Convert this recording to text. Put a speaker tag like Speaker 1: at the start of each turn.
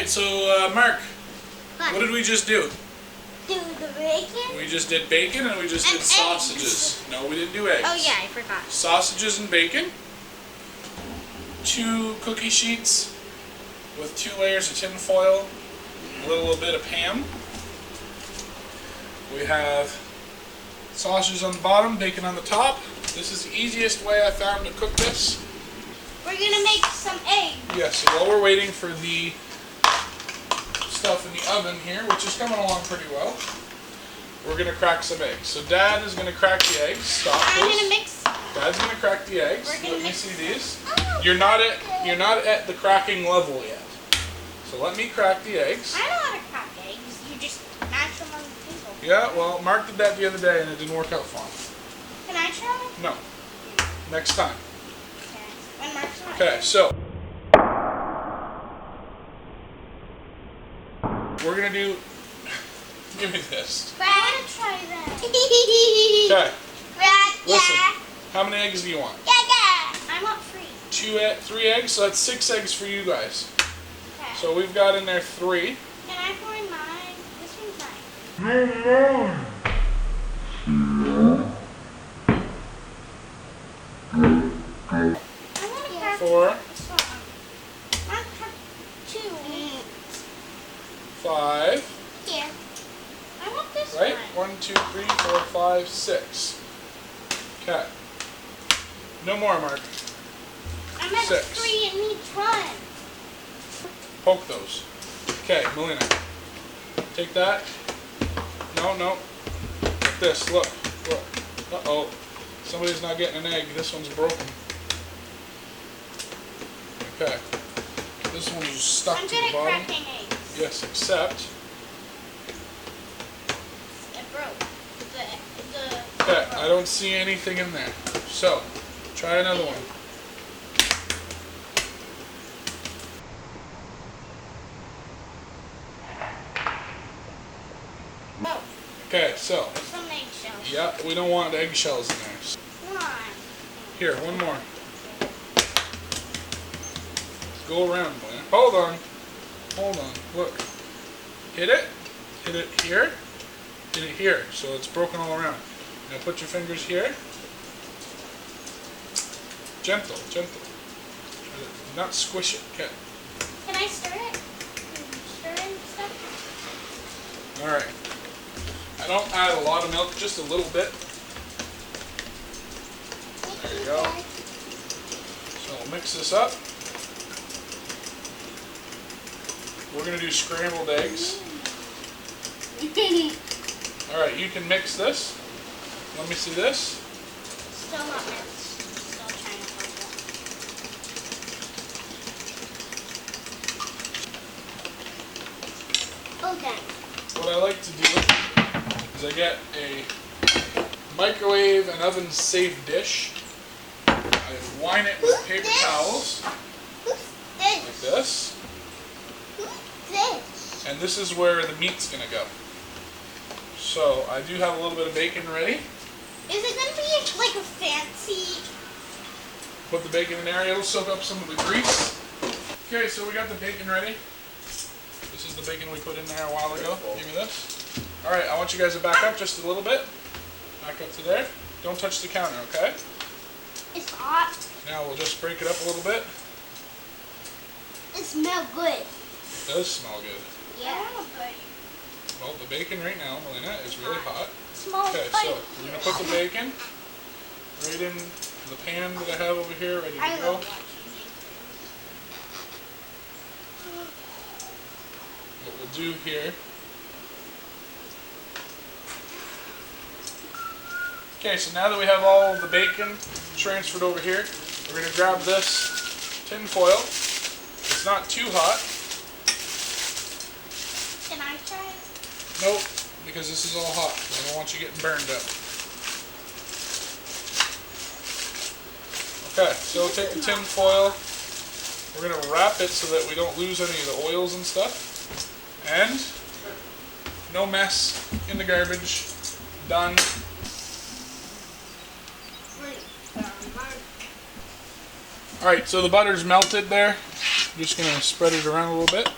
Speaker 1: so Mark, what did we just do?
Speaker 2: Do the bacon?
Speaker 1: We just did bacon and we just did sausages. No, we didn't do eggs.
Speaker 2: Oh yeah, I forgot.
Speaker 1: Sausages and bacon. 2 cookie sheets with 2 layers of tin foil, a little bit of Pam. We have sausages on the bottom, bacon on the top. This is the easiest way I found to cook this.
Speaker 2: We're gonna make some eggs.
Speaker 1: Yeah, so while we're waiting for the stuff in the oven here, which is coming along pretty well, we're gonna crack some eggs. So Dad is gonna crack the eggs. Stop, please.
Speaker 2: I'm gonna mix.
Speaker 1: Dad's gonna crack the eggs.
Speaker 2: We're gonna
Speaker 1: Let me see these.
Speaker 2: Oh,
Speaker 1: You're not at the cracking level yet. So let me crack the eggs.
Speaker 2: I know how to crack eggs. You just mash them on the table.
Speaker 1: Yeah, well, Mark did that the other day and it didn't work out for him.
Speaker 2: Can I try?
Speaker 1: No. Next time.
Speaker 2: Okay. When Mark's not
Speaker 1: Okay, so we're gonna do. Give me this.
Speaker 2: I want to try that.
Speaker 1: Okay.
Speaker 2: Crack,
Speaker 1: Listen.
Speaker 2: yeah.
Speaker 1: How many eggs do you want?
Speaker 2: Yeah. I want 3.
Speaker 1: 3 eggs. So that's 6 eggs for you guys.
Speaker 2: Okay.
Speaker 1: So we've got in there 3.
Speaker 2: Can I pour in mine? This one's mine. I want to crack
Speaker 1: 4,
Speaker 2: this one. I want to crack 2.
Speaker 1: 5.
Speaker 2: Here. I want this
Speaker 1: Right?
Speaker 2: one.
Speaker 1: 1, 2, 3, 4, 5, 6. Okay. No more, Mark.
Speaker 2: I'm at
Speaker 1: 6.
Speaker 2: 3 in each one.
Speaker 1: Poke those. Okay, Melina. Take that. No. Like this. Look. Uh-oh. Somebody's not getting an egg. This one's broken. Okay. This one's stuck
Speaker 2: I'm
Speaker 1: to
Speaker 2: good
Speaker 1: the
Speaker 2: at
Speaker 1: bottom.
Speaker 2: cracking eggs.
Speaker 1: Yes, except.
Speaker 2: It broke.
Speaker 1: Okay, I don't see anything in there. So, try another one.
Speaker 2: Oh,
Speaker 1: Okay, so.
Speaker 2: some eggshells.
Speaker 1: Yeah, we don't want eggshells in there.
Speaker 2: Come on.
Speaker 1: Here, one more. Go around, man. Hold on. Look. Hit it. Hit it here. Hit it here. So it's broken all around. Now put your fingers here. Gentle. Try to not squish it. Okay.
Speaker 2: Can I stir it? Stir in stuff?
Speaker 1: Alright. I don't add a lot of milk, just a little bit. There you go. So I'll mix this up. We're going to do scrambled eggs. Alright, you can mix this. Let me see this.
Speaker 2: Still not mixed. Still trying to hold it. Okay.
Speaker 1: What I like to do is I get a microwave and oven safe dish. I line it with paper towels like this. And this is where the meat's going to go. So I do have a little bit of bacon ready.
Speaker 2: Is it going to be like a fancy...
Speaker 1: Put the bacon in there, it'll soak up some of the grease. Okay, so we got the bacon ready. This is the bacon we put in there a while ago. Give me this. Alright, I want you guys to back up just a little bit. Back up to there. Don't touch the counter, okay?
Speaker 2: It's hot.
Speaker 1: Now we'll just break it up a little bit.
Speaker 2: It smells good.
Speaker 1: It does smell good.
Speaker 2: Yeah.
Speaker 1: Well, the bacon right now, Melina, is really hot.
Speaker 2: Smells
Speaker 1: Okay, so we're going to put the bacon right in the pan that I have over here, ready to go. What we'll do here. Okay, so now that we have all the bacon transferred over here, we're going to grab this tin foil. It's not too hot.
Speaker 2: Can I try it?
Speaker 1: Nope, because this is all hot. I don't want you getting burned up. Okay, so we'll take the tin foil. We're going to wrap it so that we don't lose any of the oils and stuff. And no mess in the garbage. Done. Alright, so the butter's melted there. I'm just going to spread it around a little bit.